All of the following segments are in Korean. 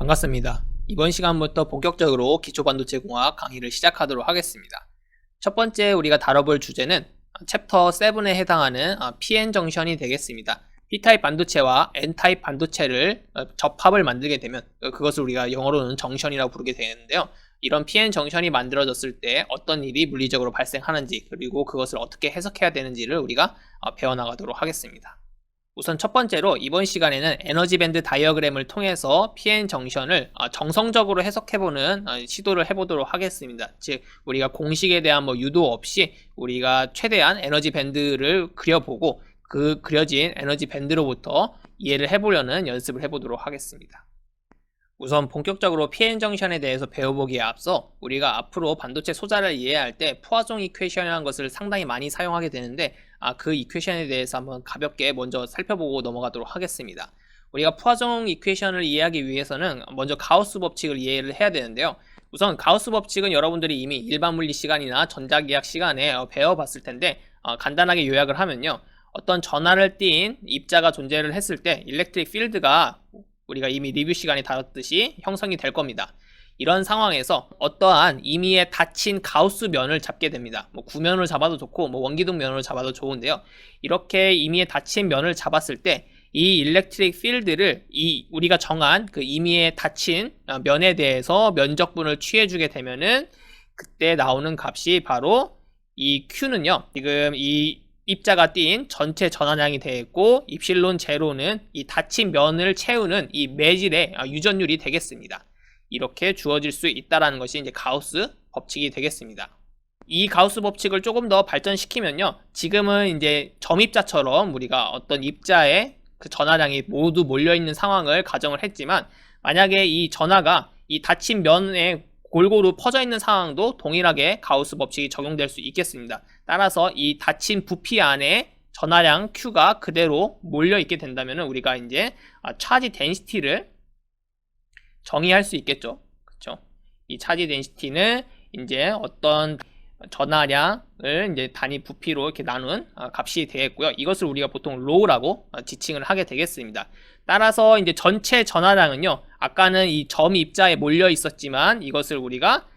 반갑습니다. 이번 시간부터 본격적으로 기초반도체 공학 강의를 시작하도록 하겠습니다. 첫 번째 우리가 다뤄볼 주제는 챕터 7에 해당하는 PN 정션이 되겠습니다. P타입 반도체와 N타입 반도체를 접합을 만들게 되면 그것을 우리가 영어로는 정션이라고 부르게 되는데요. 이런 PN 정션이 만들어졌을 때 어떤 일이 물리적으로 발생하는지, 그리고 그것을 어떻게 해석해야 되는지를 우리가 배워나가도록 하겠습니다. 우선 첫 번째로 이번 시간에는 에너지 밴드 다이어그램을 통해서 PN 정션을 정성적으로 해석해보는 시도를 해보도록 하겠습니다. 즉 우리가 공식에 대한 유도 없이 우리가 최대한 에너지 밴드를 그려보고 그 그려진 에너지 밴드로부터 이해를 해보려는 연습을 해보도록 하겠습니다. 우선 본격적으로 PN 정션에 대해서 배워보기에 앞서 우리가 앞으로 반도체 소자를 이해할 때 포화종 이퀘이션이라는 것을 상당히 많이 사용하게 되는데 그 이퀘이션에 대해서 한번 가볍게 먼저 살펴보고 넘어가도록 하겠습니다. 우리가 포화종 이퀘이션을 이해하기 위해서는 먼저 가우스 법칙을 이해를 해야 되는데요. 우선 가우스 법칙은 여러분들이 이미 일반 물리 시간이나 전자기학 시간에 배워봤을 텐데 간단하게 요약을 하면요. 어떤 전하를 띈 입자가 존재를 했을 때 일렉트릭 필드가 우리가 이미 리뷰 시간에 다뤘듯이 형성이 될 겁니다. 이런 상황에서 어떠한 임의에 닫힌 가우스 면을 잡게 됩니다. 구면을 잡아도 좋고 원기둥 면을 잡아도 좋은데요. 이렇게 임의에 닫힌 면을 잡았을 때 이 일렉트릭 필드를 우리가 정한 그 임의에 닫힌 면에 대해서 면적분을 취해주게 되면은 그때 나오는 값이 바로 이 Q는요. 지금 이 입자가 띈 전체 전하량이 되겠고 입실론 제로는 이 닫힌 면을 채우는 이 매질의 유전율이 되겠습니다. 이렇게 주어질 수 있다라는 것이 이제 가우스 법칙이 되겠습니다. 이 가우스 법칙을 조금 더 발전시키면요. 지금은 이제 점입자처럼 우리가 어떤 입자의 그 전하량이 모두 몰려있는 상황을 가정을 했지만 만약에 이 전하가 이 닫힌 면에 골고루 퍼져 있는 상황도 동일하게 가우스 법칙이 적용될 수 있겠습니다. 따라서 이 닫힌 부피 안에 전하량 Q가 그대로 몰려 있게 된다면 우리가 이제 차지 덴시티를 정의할 수 있겠죠. 그렇죠? 이 차지 덴시티는 이제 어떤 전하량을 이제 단위 부피로 이렇게 나눈 값이 되겠고요. 이것을 우리가 보통 로우라고 지칭을 하게 되겠습니다. 따라서 이제 전체 전하량은요. 아까는 이 점 입자에 몰려 있었지만 이것을 우리가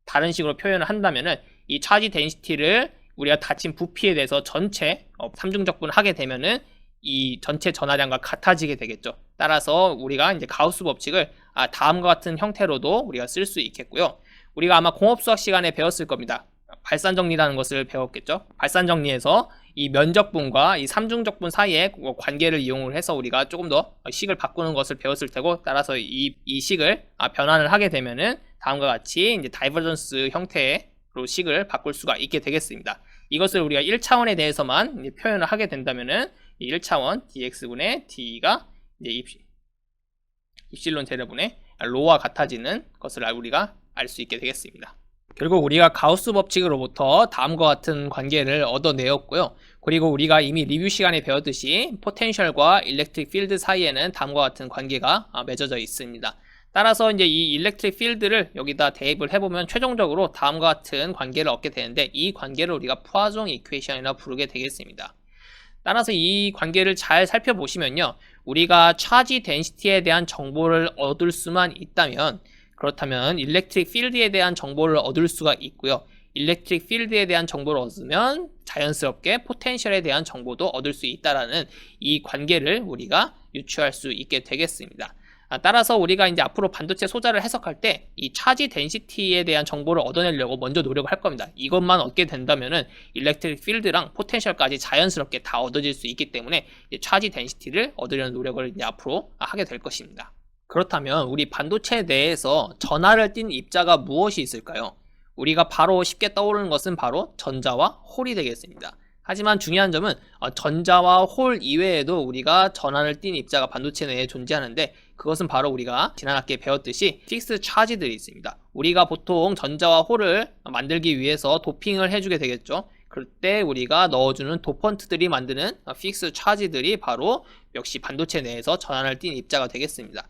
다른 식으로 표현을 한다면은 이 차지 덴시티를 우리가 닫힌 부피에 대해서 전체 삼중적분을 하게 되면은 이 전체 전하량과 같아지게 되겠죠. 따라서 우리가 이제 가우스 법칙을 다음과 같은 형태로도 우리가 쓸 수 있겠고요. 우리가 아마 공업수학 시간에 배웠을 겁니다. 발산정리라는 것을 배웠겠죠. 발산정리에서 이 면적분과 이 삼중적분 사이의 관계를 이용을 해서 우리가 조금 더 식을 바꾸는 것을 배웠을 테고, 따라서 이 식을 변환을 하게 되면은 다음과 같이 이제 다이버전스 형태로 식을 바꿀 수가 있게 되겠습니다. 이것을 우리가 1차원에 대해서만 이제 표현을 하게 된다면은 이 1차원 dx분의 d가 이제 입실론 제로분의 로와 같아지는 것을 우리가 알 수 있게 되겠습니다. 결국 우리가 가우스 법칙으로부터 다음과 같은 관계를 얻어내었고요. 그리고 우리가 이미 리뷰 시간에 배웠듯이 포텐셜과 일렉트릭 필드 사이에는 다음과 같은 관계가 맺어져 있습니다. 따라서 이제 이 일렉트릭 필드를 여기다 대입을 해보면 최종적으로 다음과 같은 관계를 얻게 되는데 이 관계를 우리가 포화종 이퀘이션이라 부르게 되겠습니다. 따라서 이 관계를 잘 살펴보시면요. 우리가 차지 덴시티에 대한 정보를 얻을 수만 있다면 그렇다면 일렉트릭 필드에 대한 정보를 얻을 수가 있고요. 일렉트릭 필드에 대한 정보를 얻으면 자연스럽게 포텐셜에 대한 정보도 얻을 수 있다라는 이 관계를 우리가 유추할 수 있게 되겠습니다. 따라서 우리가 이제 앞으로 반도체 소자를 해석할 때 이 차지 덴시티에 대한 정보를 얻어내려고 먼저 노력을 할 겁니다. 이것만 얻게 된다면은 일렉트릭 필드랑 포텐셜까지 자연스럽게 다 얻어질 수 있기 때문에 차지 덴시티를 얻으려는 노력을 이제 앞으로 하게 될 것입니다. 그렇다면 우리 반도체 내에서 전하를 띤 입자가 무엇이 있을까요? 우리가 바로 쉽게 떠오르는 것은 바로 전자와 홀이 되겠습니다. 하지만 중요한 점은 전자와 홀 이외에도 우리가 전하를 띤 입자가 반도체 내에 존재하는데 그것은 바로 우리가 지난 학기에 배웠듯이 픽스 차지들이 있습니다. 우리가 보통 전자와 홀을 만들기 위해서 도핑을 해주게 되겠죠. 그때 우리가 넣어주는 도펀트들이 만드는 픽스 차지들이 바로 역시 반도체 내에서 전하를 띤 입자가 되겠습니다.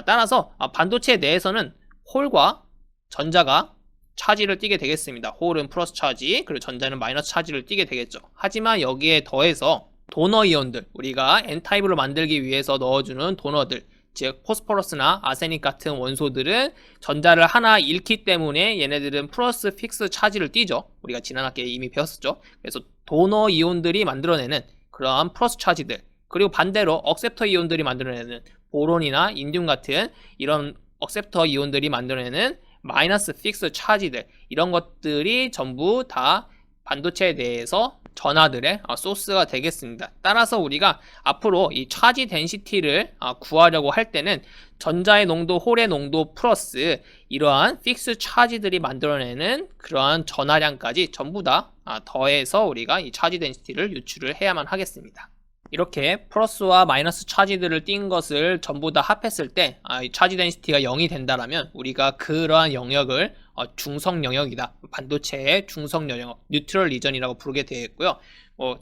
따라서 반도체 내에서는 홀과 전자가 차지를 띠게 되겠습니다. 홀은 플러스 차지, 그리고 전자는 마이너스 차지를 띠게 되겠죠. 하지만 여기에 더해서 도너 이온들, 우리가 N타입으로 만들기 위해서 넣어주는 도너들, 즉 포스포러스나 아세닉 같은 원소들은 전자를 하나 잃기 때문에 얘네들은 플러스 픽스 차지를 띠죠. 우리가 지난 학기에 이미 배웠었죠. 그래서 도너 이온들이 만들어내는 그러한 플러스 차지들, 그리고 반대로 억셉터 이온들이 만들어내는 보론이나 인듐 같은 이런 억셉터 이온들이 만들어내는 마이너스 픽스 차지들, 이런 것들이 전부 다 반도체에 대해서 전하들의 소스가 되겠습니다. 따라서 우리가 앞으로 이 차지 덴시티를 구하려고 할 때는 전자의 농도, 홀의 농도 플러스 이러한 픽스 차지들이 만들어내는 그러한 전하량까지 전부 다 더해서 우리가 이 차지 덴시티를 유출을 해야만 하겠습니다. 이렇게 플러스와 마이너스 차지들을 띈 것을 전부 다 합했을 때 이 차지 덴시티가 0이 된다라면 우리가 그러한 영역을 중성 영역이다, 반도체의 중성 영역, 뉴트럴 리전이라고 부르게 되겠고요.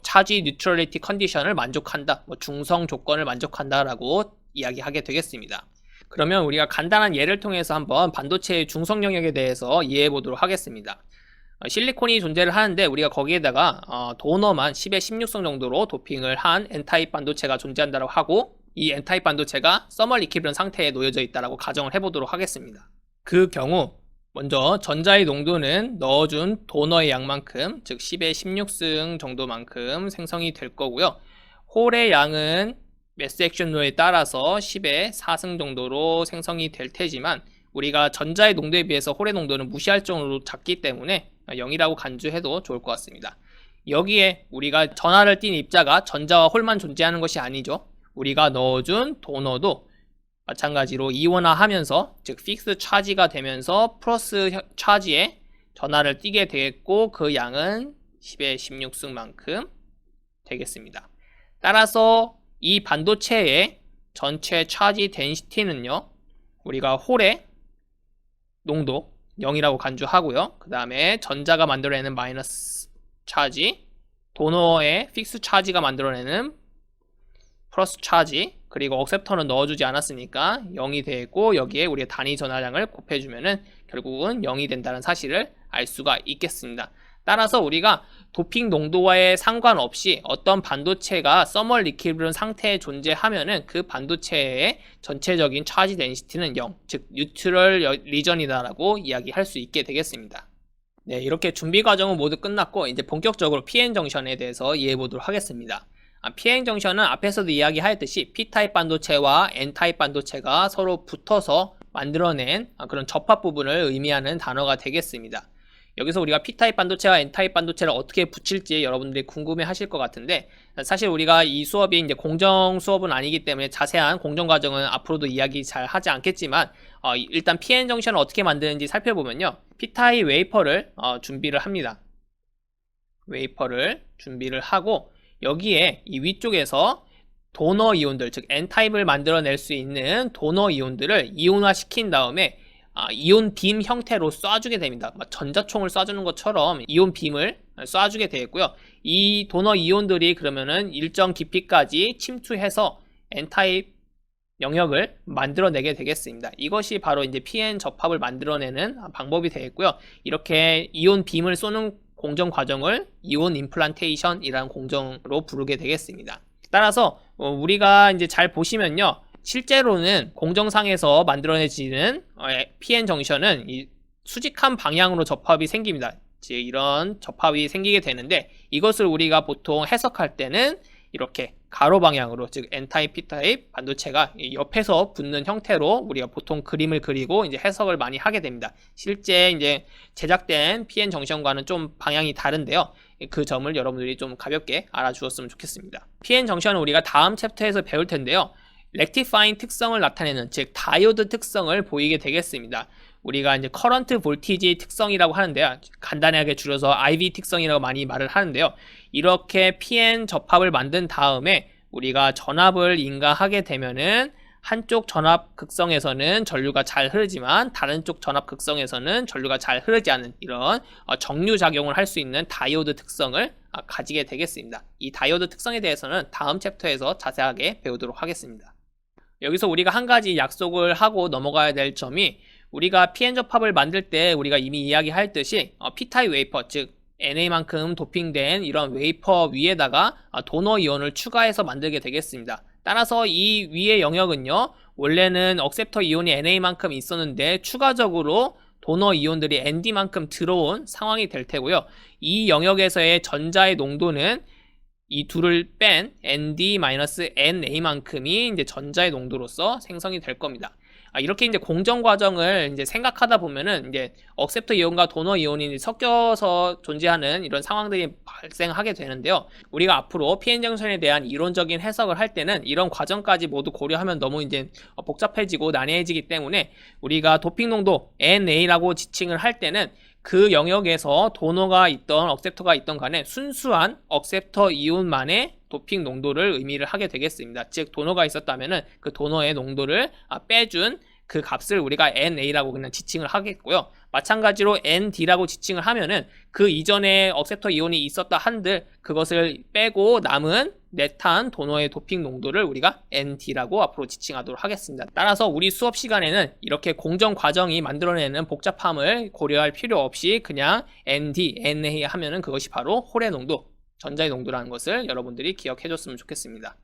차지 뉴트럴리티 컨디션을 만족한다, 중성 조건을 만족한다라고 이야기하게 되겠습니다. 그러면 우리가 간단한 예를 통해서 한번 반도체의 중성 영역에 대해서 이해해 보도록 하겠습니다. 실리콘이 존재를 하는데 우리가 거기에다가 도너만 10의 16성 정도로 도핑을 한 N타입 반도체가 존재한다고 하고, 이 N타입 반도체가 서멀 이퀴리brium 상태에 놓여져 있다고 가정을 해보도록 하겠습니다. 그 경우 먼저 전자의 농도는 넣어준 도너의 양만큼, 즉 10의 16승 정도만큼 생성이 될 거고요. 홀의 양은 매스 액션로에 따라서 10의 4승 정도로 생성이 될 테지만 우리가 전자의 농도에 비해서 홀의 농도는 무시할 정도로 작기 때문에 0이라고 간주해도 좋을 것 같습니다. 여기에 우리가 전하를 띤 입자가 전자와 홀만 존재하는 것이 아니죠. 우리가 넣어준 도너도 마찬가지로 이온화하면서, 즉 픽스 차지가 되면서 플러스 차지에 전하를 띠게 되겠고, 그 양은 10의 16승만큼 되겠습니다. 따라서 이 반도체의 전체 차지 덴시티는요, 우리가 홀의 농도 0이라고 간주하고요. 그 다음에 전자가 만들어내는 마이너스 차지, 도너의 픽스 차지가 만들어내는 플러스 차지, 그리고 억셉터는 넣어주지 않았으니까 0이 되고, 여기에 우리가 단위 전하량을 곱해주면은 결국은 0이 된다는 사실을 알 수가 있겠습니다. 따라서 우리가 도핑 농도와의 상관없이 어떤 반도체가 서멀 이퀴리brium 상태에 존재하면은 그 반도체의 전체적인 차지 덴시티는 0, 즉 뉴트럴 리전이다라고 이야기할 수 있게 되겠습니다. 네, 이렇게 준비 과정은 모두 끝났고 이제 본격적으로 PN 정션에 대해서 이해해 보도록 하겠습니다. PN 정션은 앞에서도 이야기하였듯이 P타입 반도체와 N타입 반도체가 서로 붙어서 만들어낸 그런 접합 부분을 의미하는 단어가 되겠습니다. 여기서 우리가 P타입 반도체와 N타입 반도체를 어떻게 붙일지 여러분들이 궁금해 하실 것 같은데, 사실 우리가 이 수업이 이제 공정 수업은 아니기 때문에 자세한 공정 과정은 앞으로도 이야기 잘 하지 않겠지만, 일단 PN 정션을 어떻게 만드는지 살펴보면요. P타입 웨이퍼를 준비를 합니다. 웨이퍼를 준비를 하고, 여기에 이 위쪽에서 도너 이온들, 즉 N타입을 만들어낼 수 있는 도너 이온들을 이온화 시킨 다음에 이온 빔 형태로 쏴주게 됩니다. 전자총을 쏴주는 것처럼 이온 빔을 쏴주게 되겠고요. 이 도너 이온들이 그러면은 일정 깊이까지 침투해서 N타입 영역을 만들어내게 되겠습니다. 이것이 바로 이제 PN 접합을 만들어내는 방법이 되겠고요. 이렇게 이온 빔을 쏘는 공정 과정을 이온 임플란테이션이라는 공정으로 부르게 되겠습니다. 따라서 우리가 이제 잘 보시면요, 실제로는 공정상에서 만들어내지는 PN 정션은 이 수직한 방향으로 접합이 생깁니다. 즉 이런 접합이 생기게 되는데, 이것을 우리가 보통 해석할 때는 이렇게 가로 방향으로, 즉 N타입, P타입 반도체가 옆에서 붙는 형태로 우리가 보통 그림을 그리고 이제 해석을 많이 하게 됩니다. 실제 이제 제작된 PN 정션과는 좀 방향이 다른데요. 그 점을 여러분들이 좀 가볍게 알아주었으면 좋겠습니다. PN 정션은 우리가 다음 챕터에서 배울 텐데요. 렉티파잉 특성을 나타내는, 즉 다이오드 특성을 보이게 되겠습니다. 우리가 이제 커런트 볼티지 특성이라고 하는데요. 간단하게 줄여서 IV 특성이라고 많이 말을 하는데요. 이렇게 PN 접합을 만든 다음에 우리가 전압을 인가하게 되면은 한쪽 전압 극성에서는 전류가 잘 흐르지만 다른 쪽 전압 극성에서는 전류가 잘 흐르지 않는 이런 정류 작용을 할 수 있는 다이오드 특성을 가지게 되겠습니다. 이 다이오드 특성에 대해서는 다음 챕터에서 자세하게 배우도록 하겠습니다. 여기서 우리가 한 가지 약속을 하고 넘어가야 될 점이, 우리가 PN 접합을 만들 때 우리가 이미 이야기했듯이 P타입 웨이퍼, 즉 NA만큼 도핑된 이런 웨이퍼 위에다가 도너 이온을 추가해서 만들게 되겠습니다. 따라서 이 위의 영역은요, 원래는 억셉터 이온이 NA만큼 있었는데 추가적으로 도너 이온들이 ND만큼 들어온 상황이 될 테고요. 이 영역에서의 전자의 농도는 이 둘을 뺀 ND-NA만큼이 이제 전자의 농도로서 생성이 될 겁니다. 이렇게 이제 공정 과정을 이제 생각하다 보면은 이제 억셉터 이온과 도너 이온이 섞여서 존재하는 이런 상황들이 발생하게 되는데요. 우리가 앞으로 PN 정션에 대한 이론적인 해석을 할 때는 이런 과정까지 모두 고려하면 너무 이제 복잡해지고 난해해지기 때문에 우리가 도핑 농도 NA라고 지칭을 할 때는 그 영역에서 도너가 있던 억셉터가 있던 간에 순수한 억셉터 이온만의 도핑 농도를 의미를 하게 되겠습니다. 즉 도너가 있었다면은 그 도너의 농도를 빼준 그 값을 우리가 NA라고 그냥 지칭을 하겠고요. 마찬가지로 ND라고 지칭을 하면은 그 이전에 억셉터 이온이 있었다 한들 그것을 빼고 남은 넷한 도너의 도핑 농도를 우리가 ND라고 앞으로 지칭하도록 하겠습니다. 따라서 우리 수업 시간에는 이렇게 공정 과정이 만들어내는 복잡함을 고려할 필요 없이 그냥 ND, NA 하면은 그것이 바로 홀의 농도, 전자의 농도라는 것을 여러분들이 기억해 줬으면 좋겠습니다.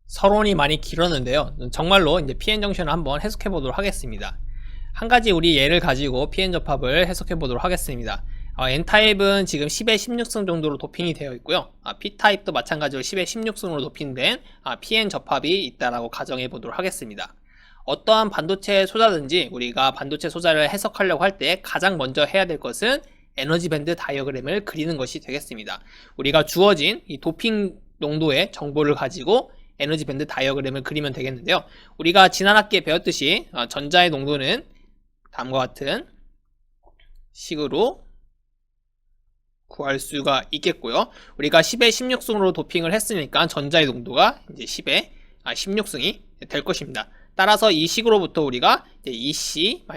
서론이 많이 길었는데요. 정말로 이제 PN 정션을 한번 해석해 보도록 하겠습니다. 한 가지 우리 예를 가지고 PN 접합을 해석해 보도록 하겠습니다. N타입은 지금 10의 16승 정도로 도핑이 되어 있고요. P타입도 마찬가지로 10의 16승으로 도핑된 PN 접합이 있다라고 가정해 보도록 하겠습니다. 어떠한 반도체 소자든지 우리가 반도체 소자를 해석하려고 할 때 가장 먼저 해야 될 것은 에너지 밴드 다이어그램을 그리는 것이 되겠습니다. 우리가 주어진 이 도핑 농도의 정보를 가지고 에너지 밴드 다이어그램을 그리면 되겠는데요. 우리가 지난 학기에 배웠듯이 전자의 농도는 다음과 같은 식으로 구할 수가 있겠고요. 우리가 10의 16승으로 도핑을 했으니까 전자의 농도가 이제 10의 16승이 될 것입니다. 따라서 이 식으로부터 우리가 EC-EF,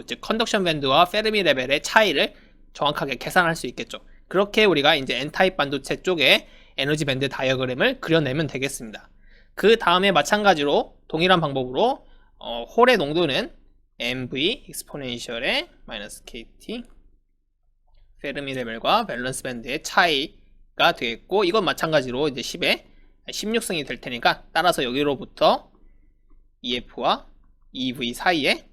즉 컨덕션 밴드와 페르미 레벨의 차이를 정확하게 계산할 수 있겠죠. 그렇게 우리가 이제 N타입 반도체 쪽에 에너지 밴드 다이어그램을 그려내면 되겠습니다. 그 다음에 마찬가지로 동일한 방법으로 홀의 농도는 MV 익스포넨셜의 -KT 페르미 레벨과 밸런스 밴드의 차이가 되겠고, 이건 마찬가지로 이제 10의 16승이 될 테니까 따라서 여기로부터 EF와 EV 사이의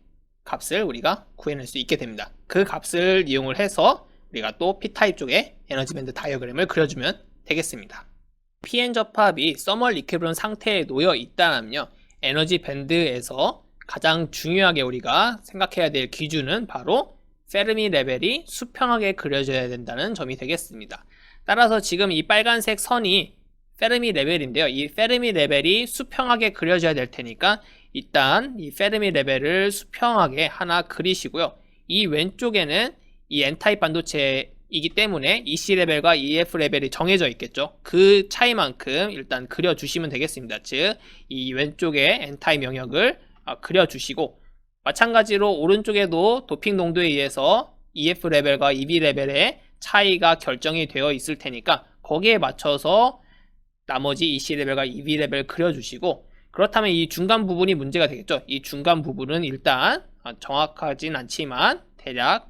값을 우리가 구해낼 수 있게 됩니다. 그 값을 이용을 해서 우리가 또 P타입 쪽에 에너지 밴드 다이어그램을 그려주면 되겠습니다. PN 접합이 서멀 이퀴리브럼 상태에 놓여 있다면요, 에너지 밴드에서 가장 중요하게 우리가 생각해야 될 기준은 바로 페르미 레벨이 수평하게 그려져야 된다는 점이 되겠습니다. 따라서 지금 이 빨간색 선이 페르미 레벨인데요. 이 페르미 레벨이 수평하게 그려져야 될 테니까 일단 이 페르미 레벨을 수평하게 하나 그리시고요. 이 왼쪽에는 이 N타입 반도체이기 때문에 EC 레벨과 EF 레벨이 정해져 있겠죠. 그 차이만큼 일단 그려주시면 되겠습니다. 즉, 이 왼쪽에 N타입 영역을 그려주시고, 마찬가지로 오른쪽에도 도핑 농도에 의해서 EF 레벨과 EV 레벨의 차이가 결정이 되어 있을 테니까 거기에 맞춰서 나머지 EC 레벨과 EV 레벨 그려주시고, 그렇다면 이 중간 부분이 문제가 되겠죠. 이 중간 부분은 일단 정확하진 않지만 대략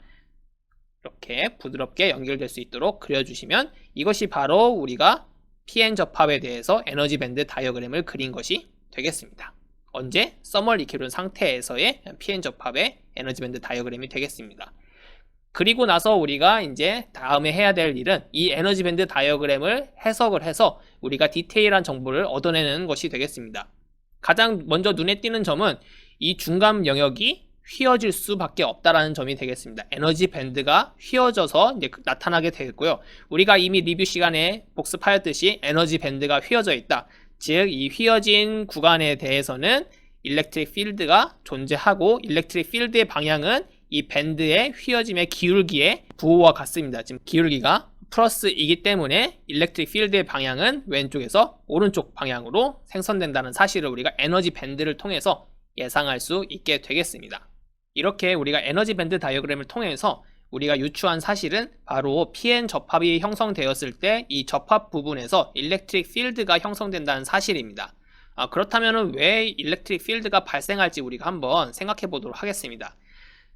이렇게 부드럽게 연결될 수 있도록 그려주시면 이것이 바로 우리가 PN 접합에 대해서 에너지 밴드 다이어그램을 그린 것이 되겠습니다. 언제? 서멀 이퀴리브럼 상태에서의 PN 접합의 에너지 밴드 다이어그램이 되겠습니다. 그리고 나서 우리가 이제 다음에 해야 될 일은 이 에너지 밴드 다이어그램을 해석을 해서 우리가 디테일한 정보를 얻어내는 것이 되겠습니다. 가장 먼저 눈에 띄는 점은 이 중간 영역이 휘어질 수밖에 없다라는 점이 되겠습니다. 에너지 밴드가 휘어져서 이제 나타나게 되겠고요. 우리가 이미 리뷰 시간에 복습하였듯이 에너지 밴드가 휘어져 있다. 즉, 이 휘어진 구간에 대해서는 일렉트릭 필드가 존재하고, 일렉트릭 필드의 방향은 이 밴드의 휘어짐의 기울기의 부호와 같습니다. 지금 기울기가 플러스이기 때문에 일렉트릭 필드의 방향은 왼쪽에서 오른쪽 방향으로 생성된다는 사실을 우리가 에너지 밴드를 통해서 예상할 수 있게 되겠습니다. 이렇게 우리가 에너지 밴드 다이어그램을 통해서 우리가 유추한 사실은 바로 PN 접합이 형성되었을 때 이 접합 부분에서 일렉트릭 필드가 형성된다는 사실입니다. 그렇다면 왜 일렉트릭 필드가 발생할지 우리가 한번 생각해 보도록 하겠습니다.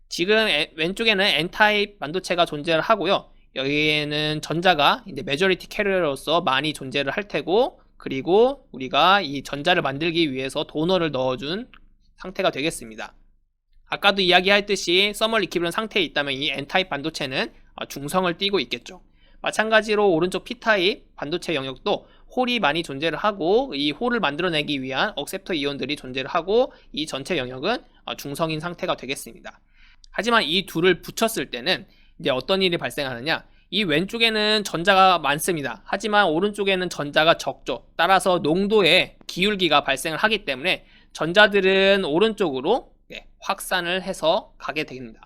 지금 왼쪽에는 N타입 반도체가 존재를 하고요. 여기에는 전자가 이제 메저리티 캐리어로서 많이 존재를 할 테고, 그리고 우리가 이 전자를 만들기 위해서 도너를 넣어준 상태가 되겠습니다. 아까도 이야기했듯이 서멀 리퀴블런 상태에 있다면 이 N타입 반도체는 중성을 띠고 있겠죠. 마찬가지로 오른쪽 P타입 반도체 영역도 홀이 많이 존재를 하고 이 홀을 만들어내기 위한 억셉터 이온들이 존재를 하고 이 전체 영역은 중성인 상태가 되겠습니다. 하지만 이 둘을 붙였을 때는 이제 어떤 일이 발생하느냐, 이 왼쪽에는 전자가 많습니다. 하지만 오른쪽에는 전자가 적죠. 따라서 농도의 기울기가 발생을 하기 때문에 전자들은 오른쪽으로 확산을 해서 가게 됩니다.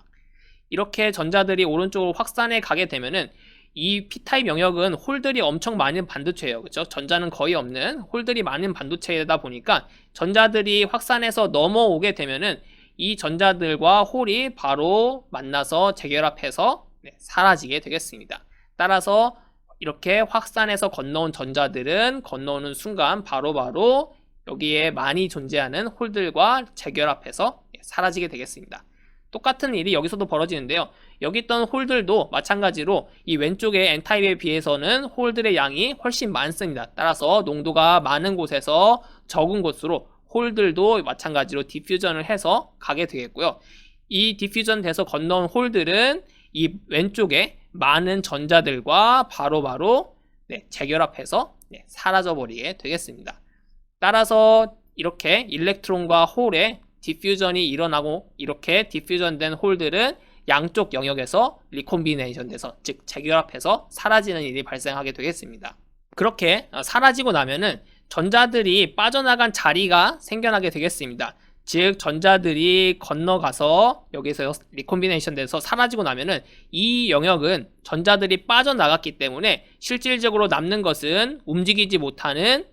이렇게 전자들이 오른쪽으로 확산해 가게 되면은 이 P타입 영역은 홀들이 엄청 많은 반도체예요. 그렇죠? 전자는 거의 없는 홀들이 많은 반도체이다 보니까 전자들이 확산해서 넘어오게 되면은 이 전자들과 홀이 바로 만나서 재결합해서 사라지게 되겠습니다. 따라서 이렇게 확산해서 건너온 전자들은 건너오는 순간 바로바로 여기에 많이 존재하는 홀들과 재결합해서 사라지게 되겠습니다. 똑같은 일이 여기서도 벌어지는데요. 여기 있던 홀들도 마찬가지로 이 왼쪽의 N타입에 비해서는 홀들의 양이 훨씬 많습니다. 따라서 농도가 많은 곳에서 적은 곳으로 홀들도 마찬가지로 디퓨전을 해서 가게 되겠고요. 이 디퓨전 돼서 건너온 홀들은 이 왼쪽에 많은 전자들과 바로바로 재결합해서 사라져버리게 되겠습니다. 따라서 이렇게 일렉트론과 홀의 디퓨전이 일어나고 이렇게 디퓨전된 홀들은 양쪽 영역에서 리콤비네이션 돼서 즉 재결합해서 사라지는 일이 발생하게 되겠습니다. 그렇게 사라지고 나면은 전자들이 빠져나간 자리가 생겨나게 되겠습니다. 즉 전자들이 건너가서 여기서 리콤비네이션 돼서 사라지고 나면은 이 영역은 전자들이 빠져나갔기 때문에 실질적으로 남는 것은 움직이지 못하는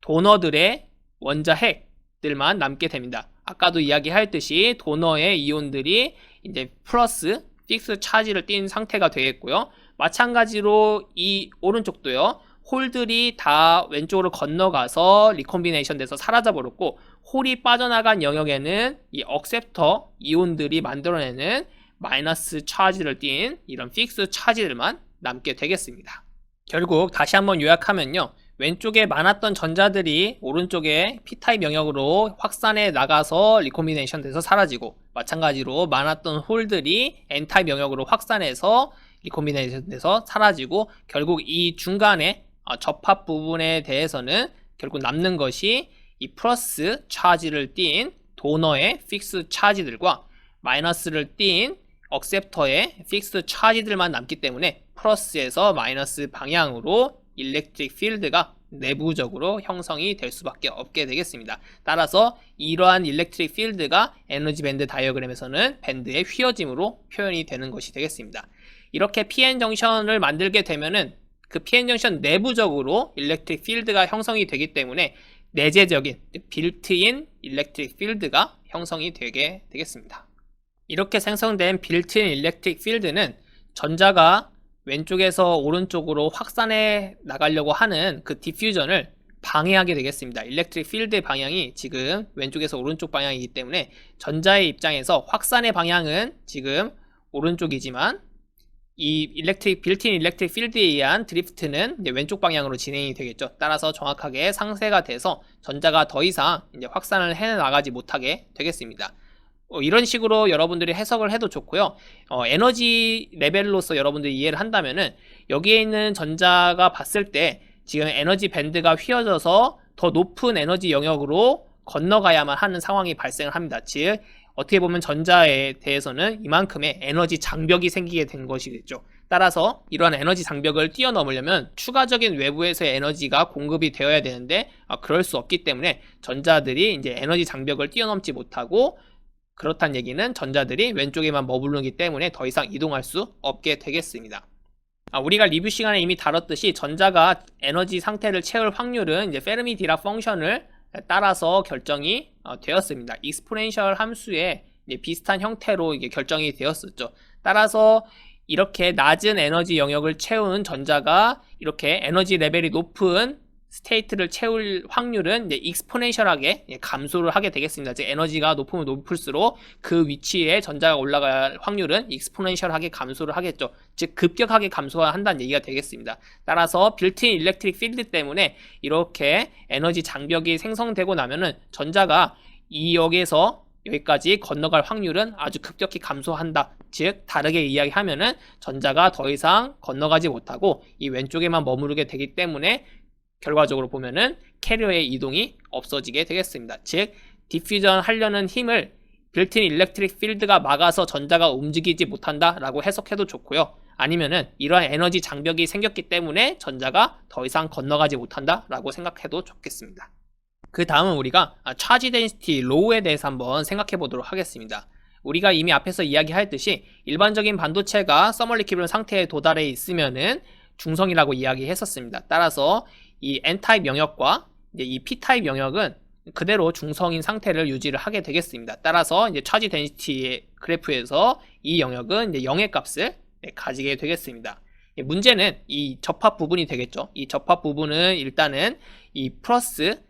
도너들의 원자핵들만 남게 됩니다. 아까도 이야기했듯이 도너의 이온들이 이제 플러스 픽스 차지를 띈 상태가 되겠고요. 마찬가지로 이 오른쪽도요. 홀들이 다 왼쪽으로 건너가서 리콤비네이션 돼서 사라져 버렸고 홀이 빠져나간 영역에는 이 억셉터 이온들이 만들어내는 마이너스 차지를 띈 이런 픽스 차지들만 남게 되겠습니다. 결국 다시 한번 요약하면요. 왼쪽에 많았던 전자들이 오른쪽에 P타입 영역으로 확산해 나가서 리콤비네이션 돼서 사라지고 마찬가지로 많았던 홀들이 N타입 영역으로 확산해서 리콤비네이션 돼서 사라지고 결국 이 중간에 접합 부분에 대해서는 결국 남는 것이 이 플러스 차지를 띤 도너의 픽스 차지들과 마이너스를 띤 억셉터의 픽스 차지들만 남기 때문에 플러스에서 마이너스 방향으로 일렉트릭 필드가 내부적으로 형성이 될 수밖에 없게 되겠습니다. 따라서 이러한 일렉트릭 필드가 에너지 밴드 다이어그램에서는 밴드의 휘어짐으로 표현이 되는 것이 되겠습니다. 이렇게 PN 정션을 만들게 되면은 그 PN 정션 내부적으로 일렉트릭 필드가 형성이 되기 때문에 내재적인 빌트인 일렉트릭 필드가 형성이 되게 되겠습니다. 이렇게 생성된 빌트인 일렉트릭 필드는 전자가 왼쪽에서 오른쪽으로 확산해 나가려고 하는 그 디퓨전을 방해하게 되겠습니다. 일렉트릭 필드의 방향이 지금 왼쪽에서 오른쪽 방향이기 때문에 전자의 입장에서 확산의 방향은 지금 오른쪽이지만 이 빌트인 일렉트릭 필드에 의한 드리프트는 이제 왼쪽 방향으로 진행이 되겠죠. 따라서 정확하게 상쇄가 돼서 전자가 더 이상 이제 확산을 해 나가지 못하게 되겠습니다. 이런 식으로 여러분들이 해석을 해도 좋고요. 에너지 레벨로서 여러분들이 이해를 한다면은 여기에 있는 전자가 봤을 때 지금 에너지 밴드가 휘어져서 더 높은 에너지 영역으로 건너가야만 하는 상황이 발생을 합니다. 즉 어떻게 보면 전자에 대해서는 이만큼의 에너지 장벽이 생기게 된 것이겠죠. 따라서 이러한 에너지 장벽을 뛰어넘으려면 추가적인 외부에서의 에너지가 공급이 되어야 되는데 그럴 수 없기 때문에 전자들이 이제 에너지 장벽을 뛰어넘지 못하고 그렇다는 얘기는 전자들이 왼쪽에만 머무르기 때문에 더 이상 이동할 수 없게 되겠습니다. 우리가 리뷰 시간에 이미 다뤘듯이 전자가 에너지 상태를 채울 확률은 이제 페르미 디락 펑션을 따라서 결정이 되었습니다. 익스포넨셜 함수의 비슷한 형태로 이게 결정이 되었었죠. 따라서 이렇게 낮은 에너지 영역을 채우는 전자가 이렇게 에너지 레벨이 높은 스테이트를 채울 확률은 이제 익스포넨셜하게 감소를 하게 되겠습니다. 즉 에너지가 높으면 높을수록 그 위치에 전자가 올라갈 확률은 익스포넨셜하게 감소를 하겠죠. 즉 급격하게 감소한다는 얘기가 되겠습니다. 따라서 빌트인 일렉트릭 필드 때문에 이렇게 에너지 장벽이 생성되고 나면은 전자가 이 역에서 여기까지 건너갈 확률은 아주 급격히 감소한다. 즉 다르게 이야기하면은 전자가 더 이상 건너가지 못하고 이 왼쪽에만 머무르게 되기 때문에 결과적으로 보면은 캐리어의 이동이 없어지게 되겠습니다. 즉 디퓨전 하려는 힘을 빌트인 일렉트릭 필드가 막아서 전자가 움직이지 못한다 라고 해석해도 좋고요. 아니면은 이러한 에너지 장벽이 생겼기 때문에 전자가 더 이상 건너가지 못한다 라고 생각해도 좋겠습니다. 그 다음은 우리가 차지 덴시티 로우에 대해서 한번 생각해 보도록 하겠습니다. 우리가 이미 앞에서 이야기했듯이 일반적인 반도체가 서멀 리퀴브럼 상태에 도달해 있으면은 중성이라고 이야기했었습니다. 따라서 이 N타입 영역과 이제 이 P타입 영역은 그대로 중성인 상태를 유지를 하게 되겠습니다. 따라서 이제 차지 덴시티의 그래프에서 이 영역은 이제 0의 값을 가지게 되겠습니다. 문제는 이 접합 부분이 되겠죠. 이 접합 부분은 일단은 이 플러스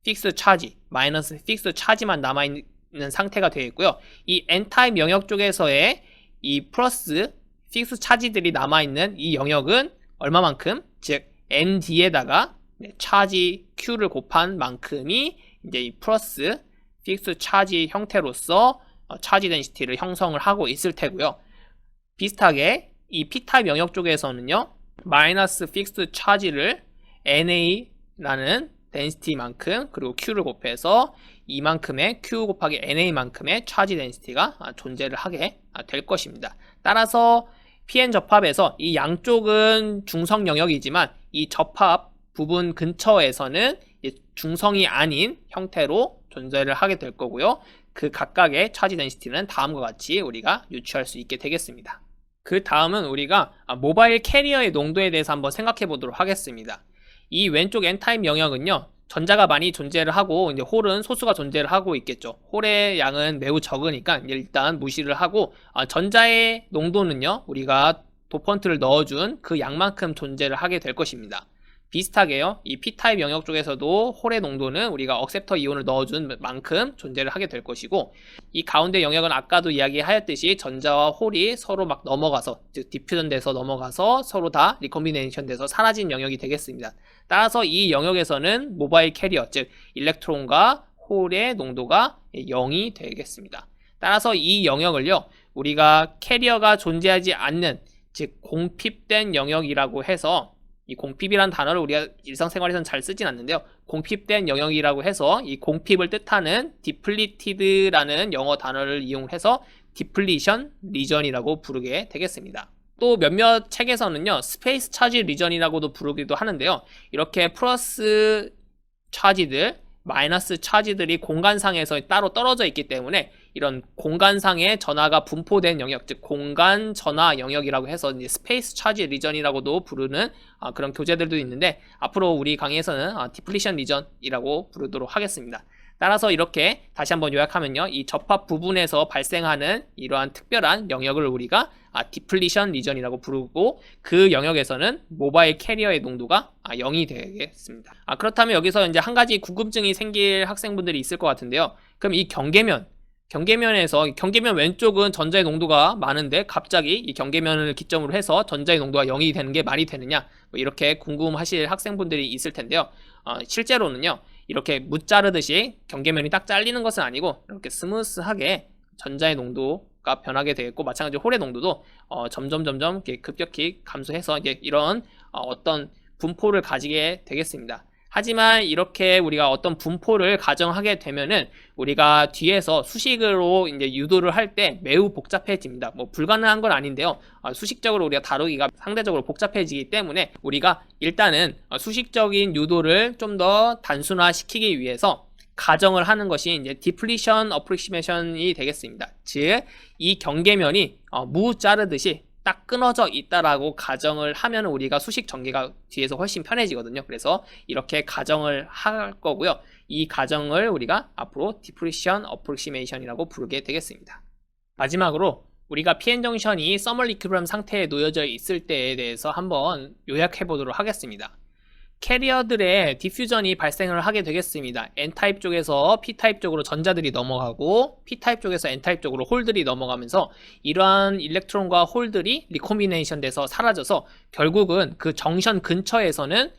픽스 차지, 마이너스 픽스 차지만 남아있는 상태가 되어 있고요. 이 N타입 영역 쪽에서의 이 플러스 픽스 차지들이 남아있는 이 영역은 얼마만큼? 즉 ND에다가 차지 Q를 곱한 만큼이 이제 이 플러스 픽스 차지 형태로서 차지 덴시티를 형성을 하고 있을 테고요. 비슷하게 이 P타입 영역 쪽에서는요. 마이너스 픽스 차지를 NA라는 덴시티만큼 그리고 Q를 곱해서 이만큼의 Q 곱하기 NA만큼의 차지 덴시티가 존재를 하게 될 것입니다. 따라서 PN 접합에서 이 양쪽은 중성 영역이지만 이 접합 부분 근처에서는 중성이 아닌 형태로 존재를 하게 될 거고요. 그 각각의 차지 덴시티는 다음과 같이 우리가 유추할 수 있게 되겠습니다. 그 다음은 우리가 모바일 캐리어의 농도에 대해서 한번 생각해 보도록 하겠습니다. 이 왼쪽 N타입 영역은요. 전자가 많이 존재를 하고 이제 홀은 소수가 존재를 하고 있겠죠. 홀의 양은 매우 적으니까 일단 무시를 하고 전자의 농도는요. 우리가 도펀트를 넣어준 그 양만큼 존재를 하게 될 것입니다. 비슷하게요. 이 P타입 영역 쪽에서도 홀의 농도는 우리가 억셉터 이온을 넣어준 만큼 존재를 하게 될 것이고 이 가운데 영역은 아까도 이야기하였듯이 전자와 홀이 서로 막 넘어가서 즉 디퓨전 돼서 넘어가서 서로 다 리콤비네이션 돼서 사라진 영역이 되겠습니다. 따라서 이 영역에서는 모바일 캐리어 즉 일렉트론과 홀의 농도가 0이 되겠습니다. 따라서 이 영역을요. 우리가 캐리어가 존재하지 않는 즉 공핍된 영역이라고 해서 이 공핍이란 단어를 우리가 일상생활에서는 잘 쓰진 않는데요. 공핍된 영역이라고 해서 이 공핍을 뜻하는 depleted라는 영어 단어를 이용해서 depletion region이라고 부르게 되겠습니다. 또 몇몇 책에서는요. 스페이스 차지 리전이라고도 부르기도 하는데요. 이렇게 플러스 차지들, 마이너스 차지들이 공간상에서 따로 떨어져 있기 때문에 이런 공간상의 전하가 분포된 영역, 즉 공간 전하 영역이라고 해서 이제 스페이스 차지 리전이라고도 부르는 그런 교재들도 있는데 앞으로 우리 강의에서는 디플리션 리전이라고 부르도록 하겠습니다. 따라서 이렇게 다시 한번 요약하면요. 이 접합 부분에서 발생하는 이러한 특별한 영역을 우리가 디플리션 리전이라고 부르고 그 영역에서는 모바일 캐리어의 농도가 0이 되겠습니다. 그렇다면 여기서 이제 한 가지 궁금증이 생길 학생분들이 있을 것 같은데요. 그럼 이 경계면에서 경계면 왼쪽은 전자의 농도가 많은데 갑자기 이 경계면을 기점으로 해서 전자의 농도가 0이 되는 게 말이 되느냐 뭐 이렇게 궁금하실 학생분들이 있을 텐데요. 실제로는요. 이렇게 무 자르듯이 경계면이 딱 잘리는 것은 아니고 이렇게 스무스하게 전자의 농도가 변하게 되겠고 마찬가지로 홀의 농도도 점점 이렇게 급격히 감소해서 이제 이런 어떤 분포를 가지게 되겠습니다. 하지만 이렇게 우리가 어떤 분포를 가정하게 되면은 우리가 뒤에서 수식으로 이제 유도를 할 때 매우 복잡해집니다. 뭐 불가능한 건 아닌데요. 수식적으로 우리가 다루기가 상대적으로 복잡해지기 때문에 우리가 일단은 수식적인 유도를 좀 더 단순화시키기 위해서 가정을 하는 것이 이제 디플리션 어프로시메이션이 되겠습니다. 즉, 이 경계면이 무 자르듯이 딱 끊어져 있다라고 가정을 하면 우리가 수식 전개가 뒤에서 훨씬 편해지거든요. 그래서 이렇게 가정을 할 거고요. 이 가정을 우리가 앞으로 디플리션 어프로시메이션이라고 부르게 되겠습니다. 마지막으로 우리가 PN 정션이 서멀 이퀴리브럼 상태에 놓여져 있을 때에 대해서 한번 요약해 보도록 하겠습니다. 캐리어들의 디퓨전이 발생을 하게 되겠습니다. N타입 쪽에서 P타입 쪽으로 전자들이 넘어가고 P타입 쪽에서 N타입 쪽으로 홀들이 넘어가면서 이러한 일렉트론과 홀들이 리콤비네이션 돼서 사라져서 결국은 그 정션 근처에서는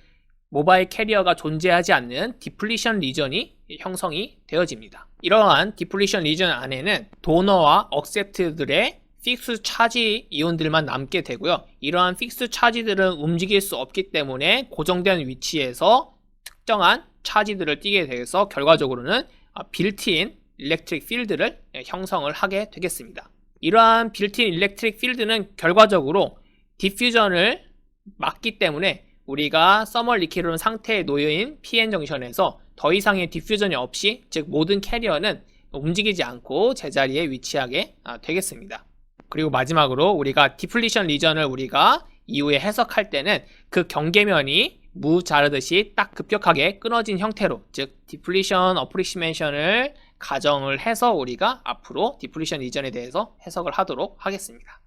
모바일 캐리어가 존재하지 않는 디플리션 리전이 형성이 되어집니다. 이러한 디플리션 리전 안에는 도너와 억셉트들의 픽스 차지 이온들만 남게 되고요. 이러한 픽스 차지들은 움직일 수 없기 때문에 고정된 위치에서 특정한 차지들을 띠게 돼서 결과적으로는 빌트인 일렉트릭 필드를 형성을 하게 되겠습니다. 이러한 빌트인 일렉트릭 필드는 결과적으로 디퓨전을 막기 때문에 우리가 서멀 리퀴드 상태의 놓여인 PN 정션에서 더 이상의 디퓨전이 없이, 즉 모든 캐리어는 움직이지 않고 제자리에 위치하게 되겠습니다. 그리고 마지막으로 우리가 디플리션 리전을 우리가 이후에 해석할 때는 그 경계면이 무 자르듯이 딱 급격하게 끊어진 형태로, 즉 디플리션 어프리시메이션을 가정을 해서 우리가 앞으로 디플리션 리전에 대해서 해석을 하도록 하겠습니다.